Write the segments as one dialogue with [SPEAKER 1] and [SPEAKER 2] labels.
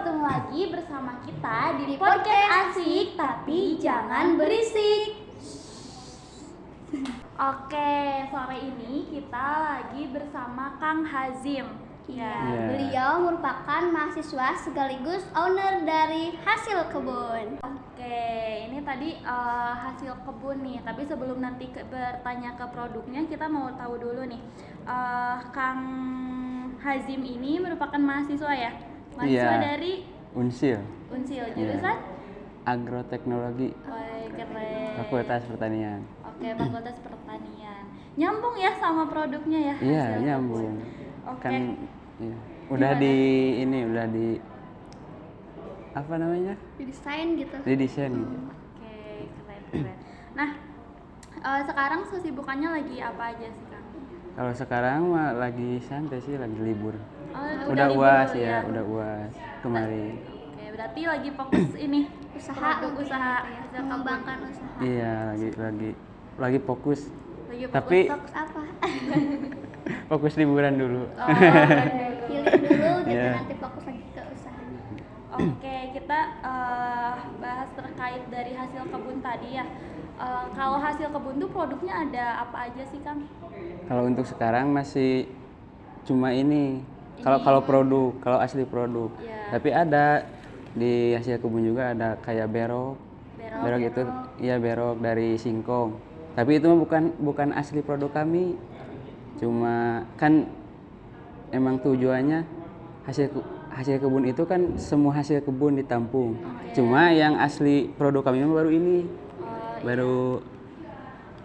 [SPEAKER 1] bertemu lagi bersama kita di podcast asik tapi jangan berisik. Oke, sore ini kita lagi bersama Kang Hazim.
[SPEAKER 2] Beliau merupakan mahasiswa sekaligus owner dari Hasil Kebun.
[SPEAKER 1] Oke, ini tadi hasil kebun nih. Tapi sebelum nanti bertanya ke produknya, kita mau tahu dulu nih, Kang Hazim ini merupakan mahasiswa ya? Mahasiswa dari
[SPEAKER 3] Unsil.
[SPEAKER 1] Jurusan?
[SPEAKER 3] Agroteknologi.
[SPEAKER 1] Woi, keren.
[SPEAKER 3] Fakultas Pertanian.
[SPEAKER 1] Oke, Fakultas Pertanian. Nyambung ya sama produknya ya?
[SPEAKER 3] Iya,
[SPEAKER 1] hasil
[SPEAKER 3] nyambung.
[SPEAKER 1] kebun. Oke.
[SPEAKER 3] Kan ya, udah
[SPEAKER 1] Gimana?
[SPEAKER 3] di apa namanya?
[SPEAKER 2] Didesain gitu.
[SPEAKER 3] Di desain.
[SPEAKER 1] Oke, keren. Nah, sekarang kesibukannya lagi apa aja sih, Kang?
[SPEAKER 3] Kalau sekarang mah lagi santai sih, lagi libur.
[SPEAKER 1] Oh,
[SPEAKER 3] Udah
[SPEAKER 1] libur
[SPEAKER 3] UAS
[SPEAKER 1] dulu
[SPEAKER 3] ya, udah UAS kemarin.
[SPEAKER 1] Oke, berarti lagi fokus ini produk usaha
[SPEAKER 2] ya,
[SPEAKER 1] hasil
[SPEAKER 2] mengembangkan usaha.
[SPEAKER 3] Iya, lagi fokus.
[SPEAKER 1] Lagi fokus.
[SPEAKER 3] Tapi
[SPEAKER 2] Fokus apa?
[SPEAKER 3] fokus liburan dulu.
[SPEAKER 2] Pilih dulu gitu,
[SPEAKER 3] Iya.
[SPEAKER 2] nanti fokus lagi ke usahanya.
[SPEAKER 1] Oke, kita bahas terkait dari hasil kebun tadi ya. Kalau hasil kebun tuh produknya ada apa aja sih, Kang?
[SPEAKER 3] Kalau untuk sekarang masih cuma ini. Kalau produk, kalau asli produk.
[SPEAKER 1] Iya.
[SPEAKER 3] Tapi ada di hasil kebun juga ada kayak berok itu, iya berok dari singkong. Tapi itu mah bukan asli produk kami. Cuma kan emang tujuannya hasil kebun itu kan semua hasil kebun ditampung. Cuma yang asli produk kami mah baru ini. Baru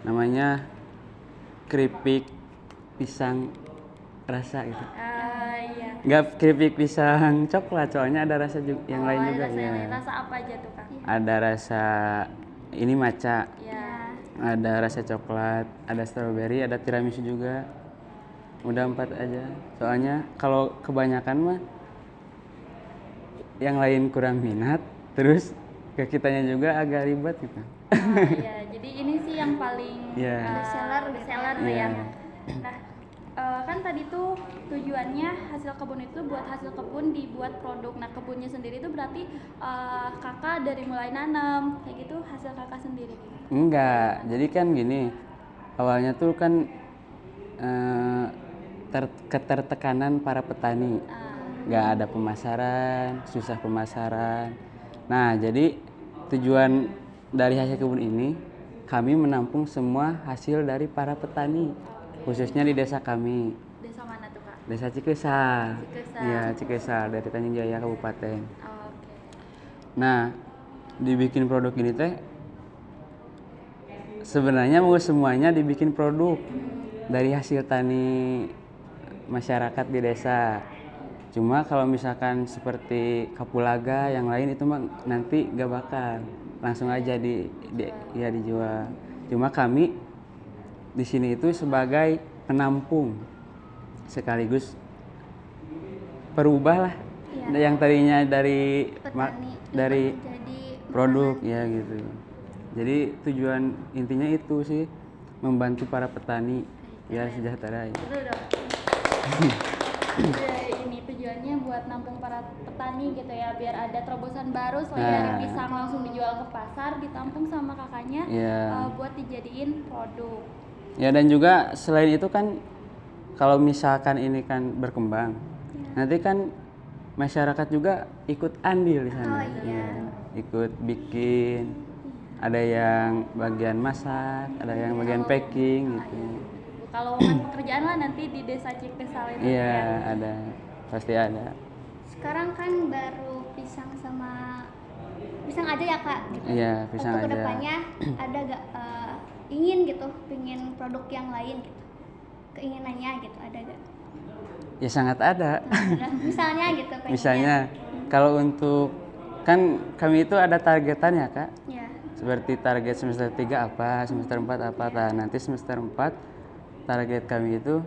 [SPEAKER 3] namanya keripik pisang rasa gitu.
[SPEAKER 1] Iya.
[SPEAKER 3] Enggak keripik pisang coklat, soalnya ada rasa yang lain juga
[SPEAKER 1] Rasa
[SPEAKER 3] ya.
[SPEAKER 1] yang lain. Rasa apa aja tuh, Kang?
[SPEAKER 3] Ada rasa ini matcha,
[SPEAKER 1] Ya.
[SPEAKER 3] ada rasa coklat, ada strawberry, ada tiramisu juga. Udah 4 aja. Soalnya kalau kebanyakan mah yang lain kurang minat, terus ke kitanya juga agak ribet gitu.
[SPEAKER 1] Iya, jadi ini sih yang paling
[SPEAKER 3] Iya.
[SPEAKER 1] seller
[SPEAKER 3] Iya.
[SPEAKER 1] ya. Nah, kan tadi tuh tujuannya hasil kebun itu buat hasil kebun dibuat produk. Nah, kebunnya sendiri itu berarti kakak dari mulai nanam kayak gitu hasil kakak sendiri.
[SPEAKER 3] Enggak, jadi kan gini, awalnya tuh kan ketertekanan para petani, nggak ada pemasaran, susah pemasaran. Nah, jadi tujuan dari hasil kebun ini, kami menampung semua hasil dari para petani, khususnya di desa kami,
[SPEAKER 1] Desa mana tuh, Kak?
[SPEAKER 3] Desa Cikesal.
[SPEAKER 1] Cikesal.
[SPEAKER 3] Iya, Cikesal dari Tanjung Jaya Kabupaten.
[SPEAKER 1] Oke.
[SPEAKER 3] Nah, dibikin produk ini teh sebenarnya mau semuanya dibikin produk dari hasil tani masyarakat di desa. Cuma kalau misalkan seperti kapulaga yang lain itu mah nanti gak bakal langsung aja dijual. Cuma kami di sini itu sebagai penampung sekaligus perubah lah yang tadinya dari
[SPEAKER 2] Jadi
[SPEAKER 3] produk ya gitu. Jadi tujuan intinya itu sih membantu para petani biar sejahtera.
[SPEAKER 1] Itu dong. Ini tujuannya buat nampung para petani gitu ya, biar ada terobosan baru selain dari pisang langsung dijual ke pasar, ditampung sama kakaknya buat dijadiin produk.
[SPEAKER 3] Ya, dan juga selain itu kan kalau misalkan ini kan berkembang, nanti kan masyarakat juga ikut andil di sana. Ya, ikut bikin, ada yang bagian masak, ada yang bagian packing gitu.
[SPEAKER 1] Kalau kan pekerjaan lah nanti di desa Cikesal itu.
[SPEAKER 3] Iya, ada, pasti ada.
[SPEAKER 2] sekarang kan baru pisang aja ya, Kak, gitu.
[SPEAKER 3] Iya, pisang
[SPEAKER 2] Untuk
[SPEAKER 3] aja.
[SPEAKER 2] kedepannya ada gak ingin produk yang lain gitu, keinginannya gitu, ada gak?
[SPEAKER 3] Ya sangat ada.
[SPEAKER 2] Misalnya gitu pengennya.
[SPEAKER 3] Misalnya kalau untuk kan kami itu ada targetannya, Kak.
[SPEAKER 2] Ya.
[SPEAKER 3] Seperti target semester 3 apa, semester 4 apa. Nah, nanti semester 4 target kami itu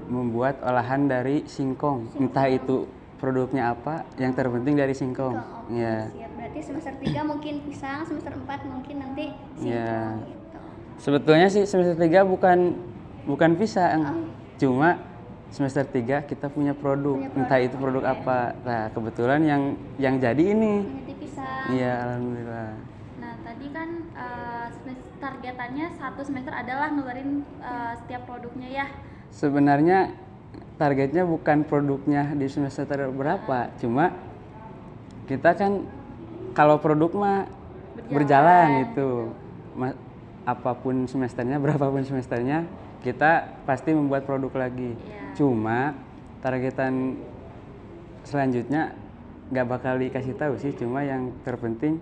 [SPEAKER 3] membuat olahan dari singkong. Entah itu produknya apa, yang terpenting dari singkong.
[SPEAKER 2] Oke,
[SPEAKER 3] Ya.
[SPEAKER 2] siap. Berarti semester 3 mungkin pisang, semester 4 mungkin nanti singkong
[SPEAKER 3] Ya.
[SPEAKER 2] gitu.
[SPEAKER 3] Sebetulnya sih semester 3 bukan pisang. Cuma semester 3 kita punya produk,
[SPEAKER 2] Punya produk,
[SPEAKER 3] entah itu produk
[SPEAKER 2] oke.
[SPEAKER 3] apa. Nah, kebetulan yang jadi ini.
[SPEAKER 2] Nanti pisang.
[SPEAKER 3] Iya, alhamdulillah.
[SPEAKER 1] Nah, tadi kan targetannya satu semester adalah ngeluarin setiap produknya ya.
[SPEAKER 3] Sebenarnya targetnya bukan produknya di semester berapa, cuma kita kan kalau produk mah berjalan gitu. Apapun semesternya, berapapun semesternya, kita pasti membuat produk lagi.
[SPEAKER 1] Iya.
[SPEAKER 3] Cuma targetan selanjutnya nggak bakal dikasih tahu sih, cuma yang terpenting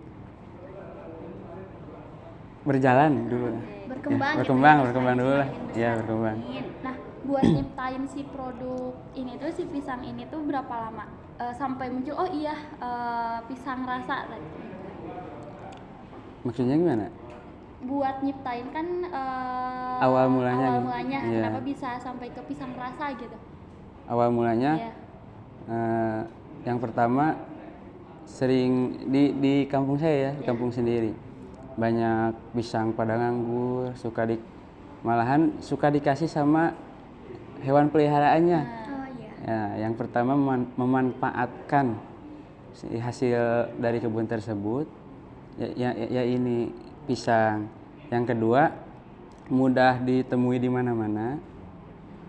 [SPEAKER 3] berjalan dulu.
[SPEAKER 2] Berkembang
[SPEAKER 3] Ya,
[SPEAKER 2] gitu
[SPEAKER 3] berkembang
[SPEAKER 2] ya,
[SPEAKER 3] dulu lah.
[SPEAKER 2] semakin
[SPEAKER 3] Ya,
[SPEAKER 2] besar.
[SPEAKER 3] berkembang.
[SPEAKER 1] Nah, buat nyiptain si produk ini tuh, si pisang ini tuh berapa lama sampai muncul? Oh iya, pisang rasa tadi.
[SPEAKER 3] Maksudnya gimana?
[SPEAKER 1] Buat nyiptain kan
[SPEAKER 3] Awal mulanya
[SPEAKER 1] awal
[SPEAKER 3] gitu.
[SPEAKER 1] mulanya
[SPEAKER 3] Iya.
[SPEAKER 1] kenapa bisa sampai ke pisang rasa gitu?
[SPEAKER 3] Awal mulanya
[SPEAKER 1] Iya.
[SPEAKER 3] yang pertama sering di kampung saya ya, di kampung sendiri. Banyak pisang padang anggur, malahan suka dikasih sama hewan peliharaannya.
[SPEAKER 2] Oh iya.
[SPEAKER 3] Ya, yang pertama memanfaatkan si hasil dari kebun tersebut, ya ini pisang. Yang kedua, mudah ditemui di mana-mana,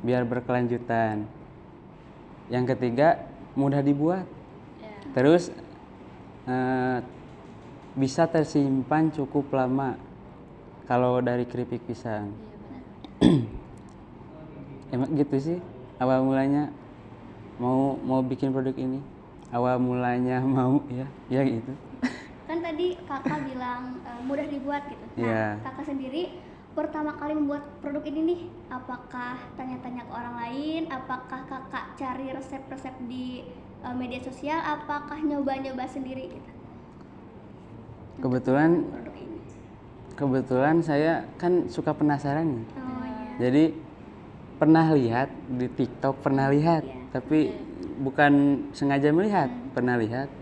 [SPEAKER 3] biar berkelanjutan. Yang ketiga, mudah dibuat.
[SPEAKER 1] Ya.
[SPEAKER 3] Terus bisa tersimpan cukup lama kalau dari keripik pisang.
[SPEAKER 1] Iya benar.
[SPEAKER 3] Emang gitu sih awal mulanya mau bikin produk ini. Awal mulanya mau ya gitu.
[SPEAKER 2] Kan tadi kakak bilang mudah dibuat gitu. Nah,
[SPEAKER 3] Iya.
[SPEAKER 2] kakak sendiri pertama kali membuat produk ini nih, apakah tanya-tanya ke orang lain, apakah kakak cari resep-resep di media sosial, apakah nyoba-nyoba sendiri gitu?
[SPEAKER 3] Kebetulan
[SPEAKER 2] Produk ini.
[SPEAKER 3] saya kan suka penasaran nih.
[SPEAKER 2] Oh iya.
[SPEAKER 3] Jadi pernah lihat di TikTok, pernah lihat,
[SPEAKER 2] Iya.
[SPEAKER 3] tapi bukan sengaja melihat, pernah lihat.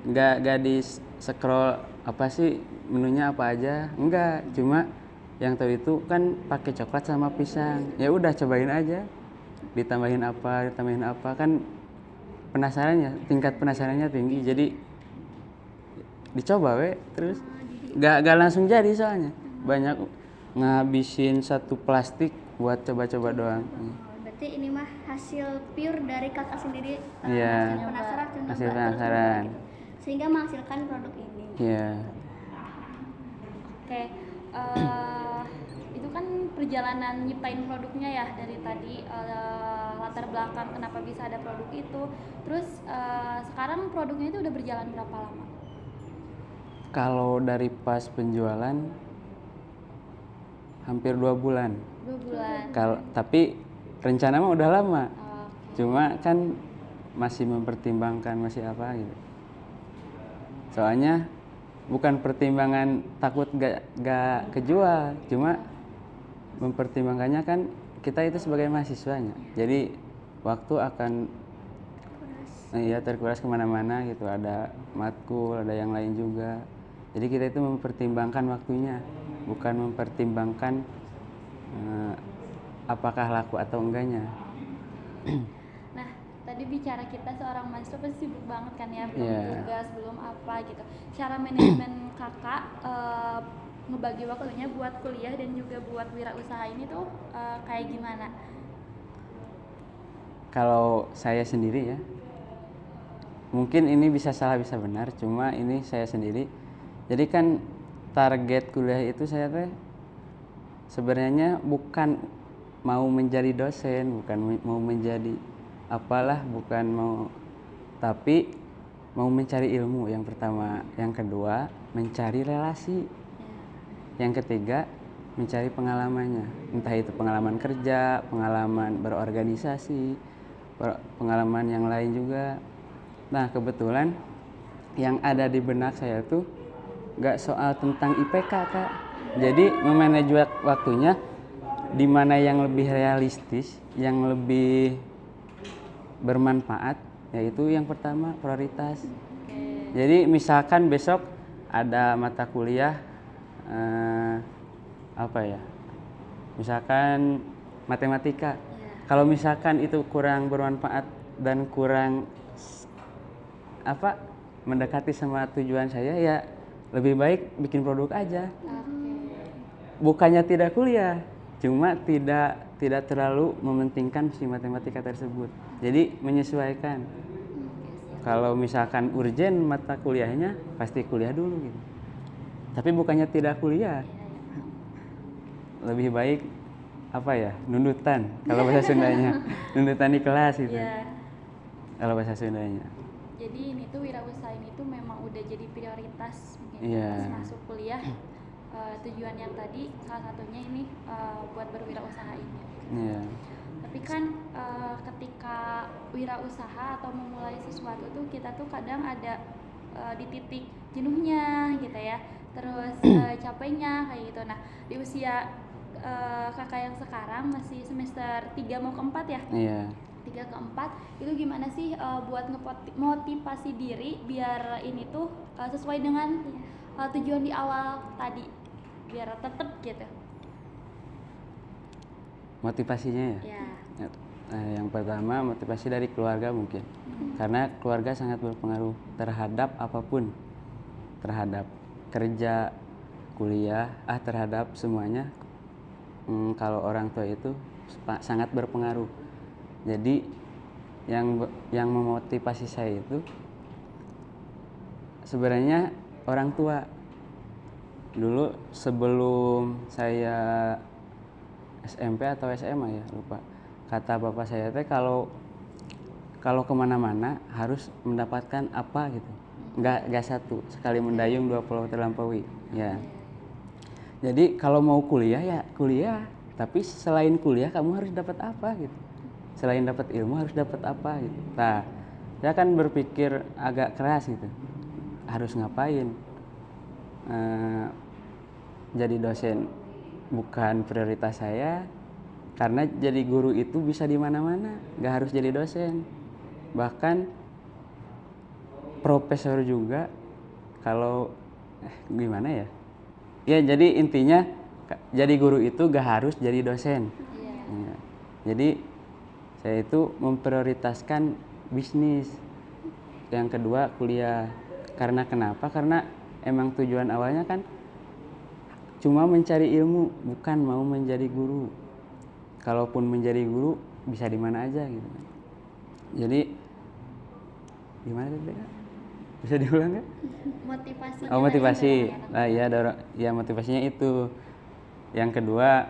[SPEAKER 3] Nggak di scroll apa sih menunya apa aja, enggak, cuma yang tahu itu kan pakai coklat sama pisang. Ya udah cobain aja. Ditambahin apa kan penasaran ya, tingkat penasarannya tinggi. Jadi dicoba terus nggak langsung jadi soalnya. Banyak ngabisin satu plastik buat coba-coba doang.
[SPEAKER 2] Oh, berarti ini mah hasil pure dari kakak sendiri.
[SPEAKER 3] Iya.
[SPEAKER 2] Hasil penasaran, terus
[SPEAKER 3] Hasil
[SPEAKER 2] nyoba, terus
[SPEAKER 3] penasaran.
[SPEAKER 2] nyoba gitu. Sehingga menghasilkan produk ini.
[SPEAKER 3] Iya.
[SPEAKER 1] Oke, itu kan perjalanan nyiptain produknya ya, dari tadi latar belakang kenapa bisa ada produk itu. Terus sekarang produknya itu udah berjalan berapa lama?
[SPEAKER 3] Kalau dari pas penjualan hampir 2 bulan.
[SPEAKER 1] 2 bulan.
[SPEAKER 3] Tapi rencana mah udah lama.
[SPEAKER 1] Oke.
[SPEAKER 3] Cuma kan masih mempertimbangkan masih apa gitu. Soalnya bukan pertimbangan takut gak kejual, cuma mempertimbangkannya kan kita itu sebagai mahasiswanya. Jadi waktu akan terkuras kemana-mana gitu, ada matkul, ada yang lain juga. Jadi kita itu mempertimbangkan waktunya, bukan mempertimbangkan apakah laku atau enggaknya.
[SPEAKER 1] Nah, tadi bicara kita seorang mahasiswa pasti sibuk banget kan ya, belum
[SPEAKER 3] Iya.
[SPEAKER 1] tugas, belum apa gitu. Cara manajemen kakak ngebagi waktunya buat kuliah dan juga buat wirausaha ini tuh kayak gimana?
[SPEAKER 3] Kalau saya sendiri ya, mungkin ini bisa salah bisa benar, cuma ini saya sendiri. Jadi kan target kuliah itu saya teh sebenarnya bukan mau menjadi dosen, bukan mau menjadi apalah, bukan mau, tapi mau mencari ilmu yang pertama, yang kedua mencari relasi, yang ketiga mencari pengalamannya, entah itu pengalaman kerja, pengalaman berorganisasi, pengalaman yang lain juga. Nah kebetulan yang ada di benak saya tuh gak soal tentang IPK Kak, jadi memanage waktunya di mana yang lebih realistis, yang lebih bermanfaat, yaitu yang pertama prioritas. Jadi misalkan besok ada mata kuliah misalkan matematika, kalau misalkan itu kurang bermanfaat dan kurang apa mendekati sama tujuan saya, ya lebih baik bikin produk aja. Bukannya tidak kuliah, cuma tidak terlalu mementingkan si matematika tersebut. Jadi menyesuaikan. Kalau misalkan urgen mata kuliahnya, pasti kuliah dulu gitu. Tapi bukannya tidak kuliah. Lebih baik apa ya, nundutan kalau bahasa Sundanya. Nundutan di kelas gitu. Kalau bahasa Sundanya.
[SPEAKER 1] Jadi ini tuh wirausaha ini tuh memang udah jadi prioritas mungkin pas masuk kuliah. Tujuan yang tadi salah satunya ini buat berwirausaha ini. Tapi kan ketika wirausaha atau memulai sesuatu tuh kita tuh kadang ada di titik jenuhnya gitu ya, terus capeknya kayak gitu. Nah di usia kakak yang sekarang masih semester 3 mau ke 4 ya? 3 ke 4 itu gimana sih buat motivasi diri biar ini tuh sesuai dengan tujuan di awal tadi, biar tetap gitu.
[SPEAKER 3] Motivasinya ya? Yang pertama motivasi dari keluarga mungkin. Karena keluarga sangat berpengaruh terhadap apapun. Terhadap kerja, kuliah, terhadap semuanya. Kalau orang tua itu sangat berpengaruh. Jadi yang memotivasi saya itu sebenarnya orang tua. Dulu sebelum saya SMP atau SMA ya lupa, kata bapak saya teh kalau kemana-mana harus mendapatkan apa gitu, nggak satu sekali mendayung 2 pulau terlampaui ya. Jadi kalau mau kuliah ya kuliah, tapi selain kuliah kamu harus dapat apa gitu, selain dapat ilmu harus dapat apa gitu. Nah saya kan berpikir agak keras gitu, harus ngapain. Jadi dosen bukan prioritas saya, karena jadi guru itu bisa di mana-mana, nggak harus jadi dosen. Bahkan profesor juga kalau gimana ya? Ya jadi intinya jadi guru itu nggak harus jadi dosen. Ya. Jadi saya itu memprioritaskan bisnis. Yang kedua kuliah. Karena kenapa? Karena emang tujuan awalnya kan cuma mencari ilmu, bukan mau menjadi guru. Kalaupun menjadi guru bisa di mana aja gitu. Jadi gimana tadi? Bisa diulang nggak?
[SPEAKER 1] Motivasinya.
[SPEAKER 3] Oh motivasi. Nah ya motivasinya itu. Yang kedua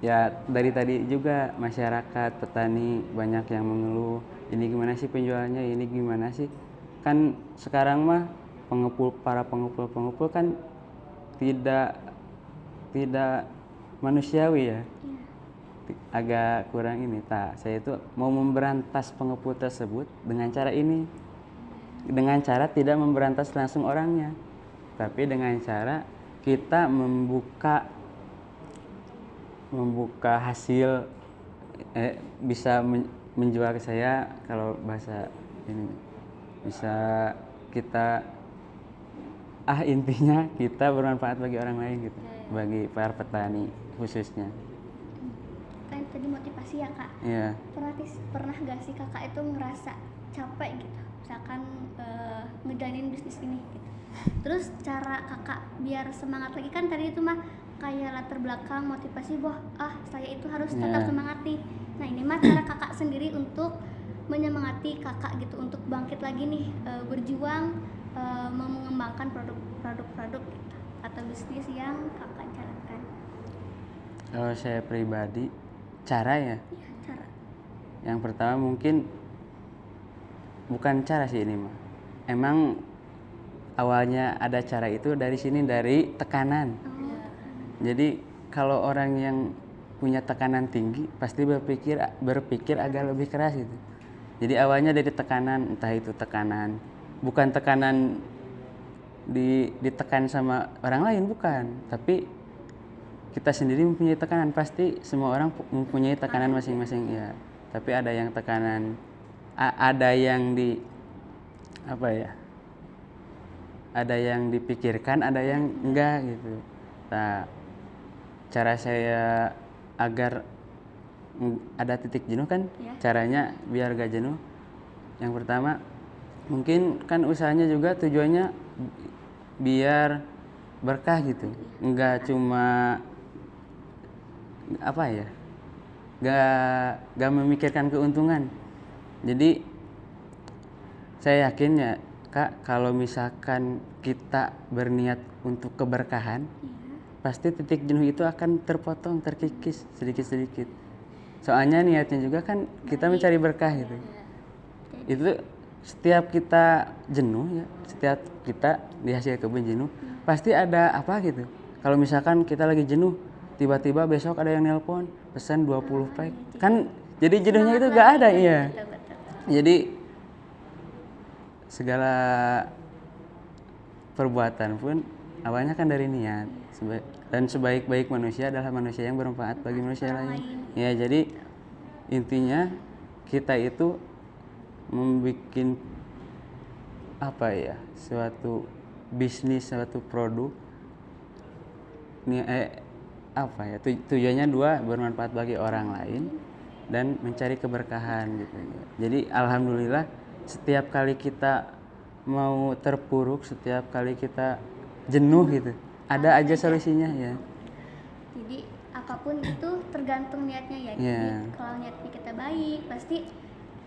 [SPEAKER 3] ya dari tadi juga masyarakat petani banyak yang mengeluh. Ini gimana sih penjualannya? Ini gimana sih? Kan sekarang mah para pengepul kan tidak manusiawi ya, agak kurang ini. Saya itu mau memberantas pengepul tersebut dengan cara ini, dengan cara tidak memberantas langsung orangnya, tapi dengan cara kita membuka hasil, bisa menjual ke saya. Kalau bahasa ini bisa kita intinya kita bermanfaat bagi orang lain gitu, bagi para petani khususnya.
[SPEAKER 2] Kan tadi motivasi ya kak.
[SPEAKER 3] Iya.
[SPEAKER 2] Pernah gak sih kakak itu ngerasa capek gitu, misalkan ngejalanin bisnis ini gitu. Terus cara kakak biar semangat lagi, kan tadi itu mah kayak latar belakang motivasi bahwa saya itu harus tetap semangat nih. Nah ini mah cara kakak sendiri untuk menyemangati kakak gitu untuk bangkit lagi nih, berjuang mengembangkan produk-produk gitu, atau bisnis yang kakak jalankan.
[SPEAKER 3] Kalau saya pribadi cara ya,
[SPEAKER 2] Cara.
[SPEAKER 3] yang pertama mungkin bukan cara sih ini mah, emang awalnya ada cara itu dari sini, dari tekanan. Jadi kalau orang yang punya tekanan tinggi pasti berpikir agak lebih keras gitu. Jadi awalnya dari tekanan, entah itu tekanan bukan tekanan ditekan sama orang lain, bukan, tapi kita sendiri mempunyai tekanan. Pasti semua orang mempunyai tekanan masing-masing ya, tapi ada yang tekanan, ada yang ada yang dipikirkan, ada yang enggak gitu. Nah, cara saya agar ada titik jenuh kan,
[SPEAKER 2] Iya.
[SPEAKER 3] caranya biar gak jenuh. Yang pertama mungkin kan usahanya juga tujuannya biar berkah gitu, nggak cuma apa ya, nggak memikirkan keuntungan. Jadi saya yakin ya Kak, kalau misalkan kita berniat untuk keberkahan, pasti titik jenuh itu akan terpotong, terkikis sedikit-sedikit. Soalnya niatnya juga kan kita mencari berkah gitu. Itu setiap kita jenuh ya, setiap kita di hasil kebun jenuh, pasti ada apa gitu. Kalau misalkan kita lagi jenuh, tiba-tiba besok ada yang nelpon, pesan 20 pack. Kan jadi jenuhnya itu gak ada, iya. Jadi segala perbuatan pun awalnya kan dari niat. Dan sebaik-baik manusia adalah manusia yang bermanfaat bagi manusia lain. Ya, jadi intinya kita itu membuat apa ya, suatu bisnis, suatu produk apa ya, tujuannya dua, bermanfaat bagi orang lain dan mencari keberkahan gitu. Jadi alhamdulillah setiap kali kita mau terpuruk, setiap kali kita jenuh gitu, ada aja solusinya ya.
[SPEAKER 2] Jadi apapun itu tergantung niatnya ya. Jadi kalau niatnya kita baik, pasti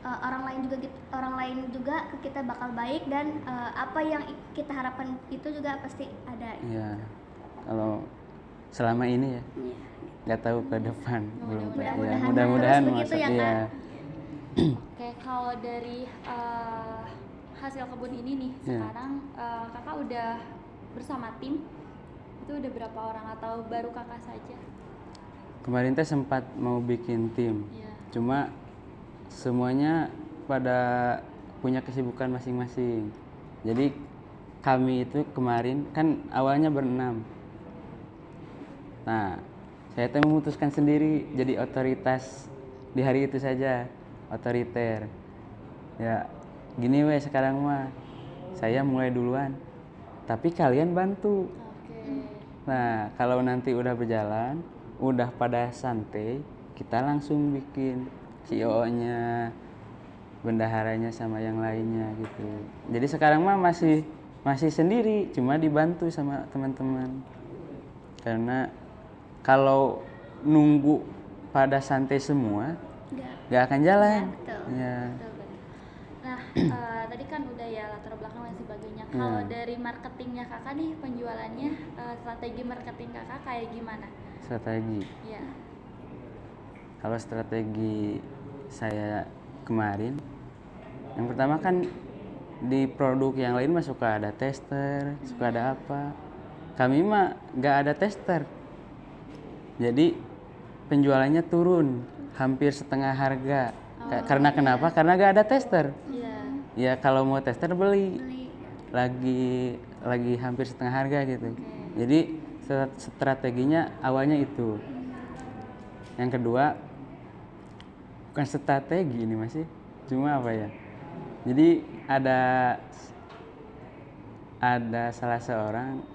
[SPEAKER 2] orang lain juga ke kita bakal baik, dan apa yang kita harapkan itu juga pasti ada.
[SPEAKER 3] Iya. Kalau selama ini ya, nggak tahu ke depan belum. Ya, mudah-mudahan
[SPEAKER 2] begitu ya,
[SPEAKER 3] ya.
[SPEAKER 1] Oke, kalau dari hasil kebun ini nih, sekarang kakak udah bersama tim, itu udah berapa orang atau baru kakak saja?
[SPEAKER 3] Kemarin teh sempat mau bikin tim, cuma semuanya pada punya kesibukan masing-masing. Jadi kami itu kemarin kan awalnya berenam. Nah, saya tuh memutuskan sendiri jadi otoritas di hari itu saja, otoriter. Ya, gini weh, sekarang mah saya mulai duluan, tapi kalian bantu. Nah, kalau nanti udah berjalan, udah pada santai, kita langsung bikin CEO-nya, bendaharanya sama yang lainnya gitu. Jadi sekarang mah masih sendiri, cuma dibantu sama teman-teman. Karena kalau nunggu pada santai semua, nggak akan jalan. Ya.
[SPEAKER 1] Nah, tadi kan udah ya latar belakang dan sebagainya. Kalau dari marketingnya kakak nih, penjualannya, strategi marketing kakak kayak gimana?
[SPEAKER 3] Strategi.
[SPEAKER 1] Iya.
[SPEAKER 3] Kalau strategi saya kemarin, yang pertama kan di produk yang lain mah suka ada tester, suka ada apa. Kami mah nggak ada tester, jadi penjualannya turun hampir setengah harga. Karena kenapa? Karena nggak ada tester. Ya kalau mau tester beli. Lagi hampir setengah harga gitu. Jadi strateginya awalnya itu. Yang kedua, bukan strategi ini masih, cuma apa ya, jadi ada salah seorang,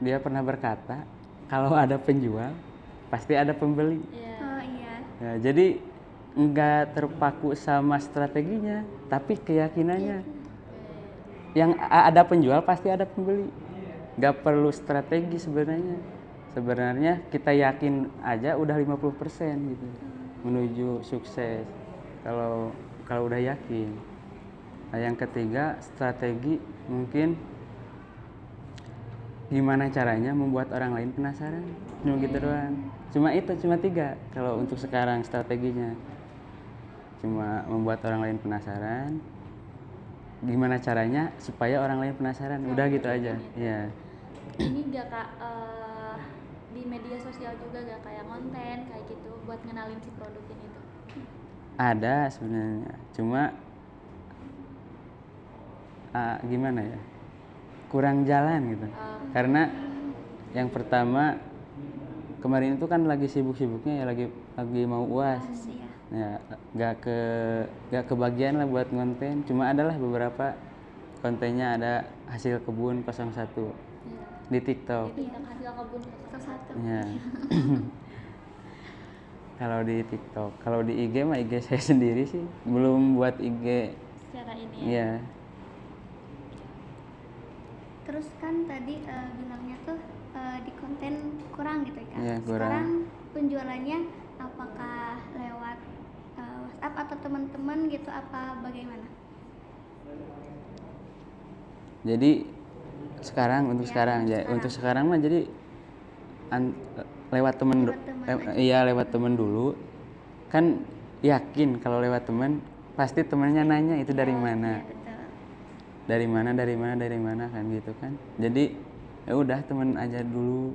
[SPEAKER 3] dia pernah berkata kalau ada penjual pasti ada pembeli. Ya, jadi nggak terpaku sama strateginya, tapi keyakinannya. Yang ada penjual pasti ada pembeli, nggak perlu strategi sebenarnya kita yakin aja udah 50% gitu menuju sukses kalau udah yakin. Nah, yang ketiga, strategi mungkin gimana caranya membuat orang lain penasaran, cuma gitu doang. Cuma 3 kalau untuk sekarang strateginya, cuma membuat orang lain penasaran, gimana caranya supaya orang lain penasaran, udah gitu aja. Ya.
[SPEAKER 1] Ini gak kak di media sosial juga gak kayak konten kayak gitu buat ngenalin si produk ini tuh?
[SPEAKER 3] Ada sebenarnya, cuma gimana ya, kurang jalan gitu. Karena yang pertama kemarin itu kan lagi sibuk-sibuknya ya, lagi mau UAS. Ya, gak kebagian lah buat konten, cuma adalah beberapa kontennya ada hasil kebun 01 di TikTok.
[SPEAKER 1] Hasil kebun 01.
[SPEAKER 3] Ya. Kalau di TikTok, kalau di IG mah IG saya sendiri sih, belum buat IG.
[SPEAKER 1] Secara ini ya.
[SPEAKER 3] Iya.
[SPEAKER 2] Terus kan tadi bilangnya tuh di konten kurang gitu ya kan.
[SPEAKER 3] Iya, kurang.
[SPEAKER 2] Sekarang penjualannya apakah lewat WhatsApp atau teman-teman gitu apa bagaimana?
[SPEAKER 3] Jadi sekarang untuk
[SPEAKER 2] Ya,
[SPEAKER 3] sekarang
[SPEAKER 2] untuk
[SPEAKER 3] ya,
[SPEAKER 2] sekarang.
[SPEAKER 3] untuk sekarang mah jadi lewat temen
[SPEAKER 2] Lewat temen aja.
[SPEAKER 3] iya lewat temen dulu. Kan yakin kalau lewat temen pasti temennya nanya itu dari mana.
[SPEAKER 2] Iya, betul.
[SPEAKER 3] Dari mana kan gitu kan. Jadi ya udah temen aja dulu.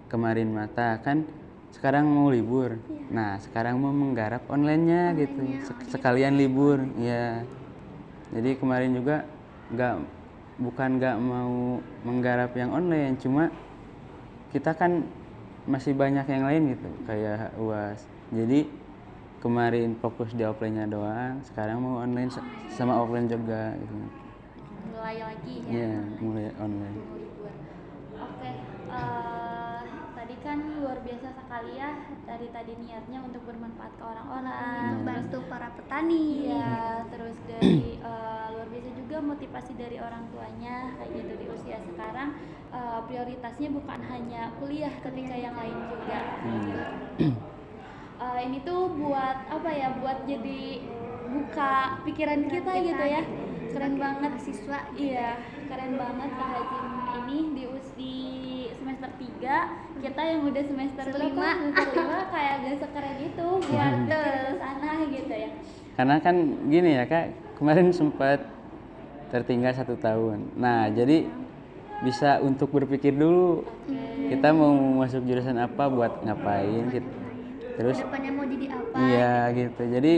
[SPEAKER 3] Kemarin mata kan sekarang mau libur. Nah, sekarang mau menggarap online-nya gitu. Sekalian libur, ya. Jadi kemarin juga bukan nggak mau menggarap yang online, cuma kita kan masih banyak yang lain gitu, kayak UAS. Jadi kemarin fokus di offline-nya doang, sekarang mau online sama offline juga gitu.
[SPEAKER 1] Mulai lagi ya.
[SPEAKER 3] Iya, mulai online.
[SPEAKER 1] Mau libur. Oke, tadi kan luar biasa sekali ya dari tadi niatnya untuk bermanfaat ke orang-orang,
[SPEAKER 2] Membantu para petani.
[SPEAKER 1] iya, terus dari luar biasa juga motivasi dari orang tuanya kayak gitu di usia sekarang prioritasnya bukan hanya kuliah ketika yang lain juga. Gitu. Ini tuh buat apa ya? Buat jadi buka pikiran kita gitu ya. Keren banget
[SPEAKER 2] Siswa.
[SPEAKER 1] Iya, keren banget Kak Hajim ini di semester 3 kita yang udah semester 5 kayak gak sekeren itu buat ke sana gitu ya.
[SPEAKER 3] Karena kan gini ya Kak, kemarin sempat tertinggal 1 tahun. Nah, jadi bisa untuk berpikir dulu kita mau masuk jurusan apa, buat ngapain gitu. Terus
[SPEAKER 2] Kedepannya mau jadi apa?
[SPEAKER 3] iya gitu. Jadi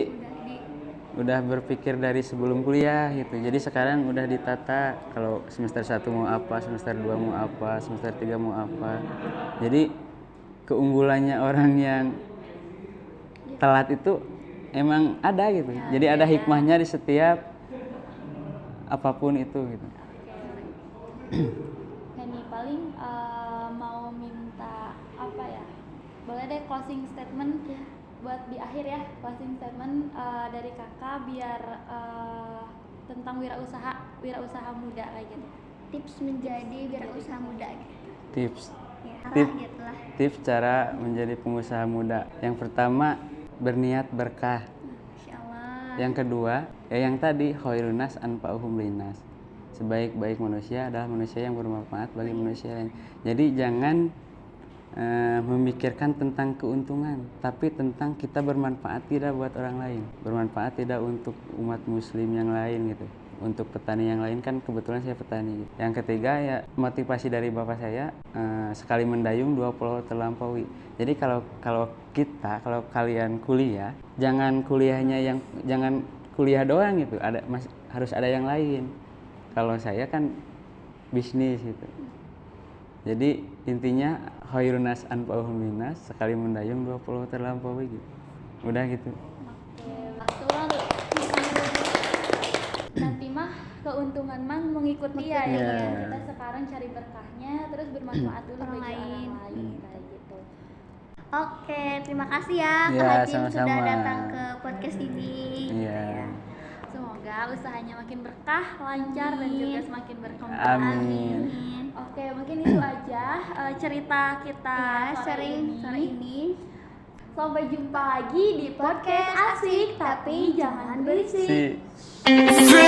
[SPEAKER 2] Udah
[SPEAKER 3] udah berpikir dari sebelum kuliah gitu. Jadi sekarang udah ditata kalau semester 1 mau apa, semester 2 mau apa, semester 3 mau apa. Jadi keunggulannya orang yang telat itu emang ada gitu. Jadi ada hikmahnya di setiap apapun itu gitu.
[SPEAKER 1] Nah nih paling mau minta apa ya? Boleh deh closing statement buat di akhir ya, closing statement dari kakak biar tentang wirausaha muda kayak gitu.
[SPEAKER 2] tips menjadi wirausaha muda gitu.
[SPEAKER 3] Tips.
[SPEAKER 2] Ya,
[SPEAKER 3] Tip-
[SPEAKER 2] gitu lah.
[SPEAKER 3] Tips cara menjadi pengusaha muda. Yang pertama, berniat berkah.
[SPEAKER 2] Insyaallah.
[SPEAKER 3] Yang kedua, ya yang tadi, khairunas anfa'uhum linnas. Sebaik-baik manusia adalah manusia yang bermanfaat bagi manusia lain. Jadi jangan memikirkan tentang keuntungan, tapi tentang kita bermanfaat tidak buat orang lain, bermanfaat tidak untuk umat muslim yang lain gitu, untuk petani yang lain, kan kebetulan saya petani. Yang ketiga ya motivasi dari bapak saya, sekali mendayung 2 pulau terlampaui. Jadi kalau kalian kuliah, jangan kuliah doang gitu, harus ada yang lain. Kalau saya kan bisnis gitu. Jadi intinya khairunas anfa'uhum linnas, sekali mendayung 2 pulau terlampaui gitu. Udah gitu.
[SPEAKER 1] Oke, waktu lalu. Nanti mah keuntungan mah mengikuti ya. Kita sekarang cari berkahnya, terus bermanfaat dulu
[SPEAKER 2] Orang
[SPEAKER 1] bagi
[SPEAKER 2] lain.
[SPEAKER 1] orang lain kayak gitu.
[SPEAKER 2] Oke, terima kasih ya Kak
[SPEAKER 3] Ya,
[SPEAKER 2] Hajim sudah
[SPEAKER 3] sama-sama.
[SPEAKER 2] datang ke podcast ini.
[SPEAKER 3] Iya.
[SPEAKER 1] Semoga usahanya makin berkah, lancar dan juga semakin berkembang.
[SPEAKER 3] Amin.
[SPEAKER 1] Oke, mungkin itu aja cerita kita
[SPEAKER 2] Ya, sore ini.
[SPEAKER 1] Sampai jumpa lagi di podcast asik tapi jangan berisik.
[SPEAKER 3] Si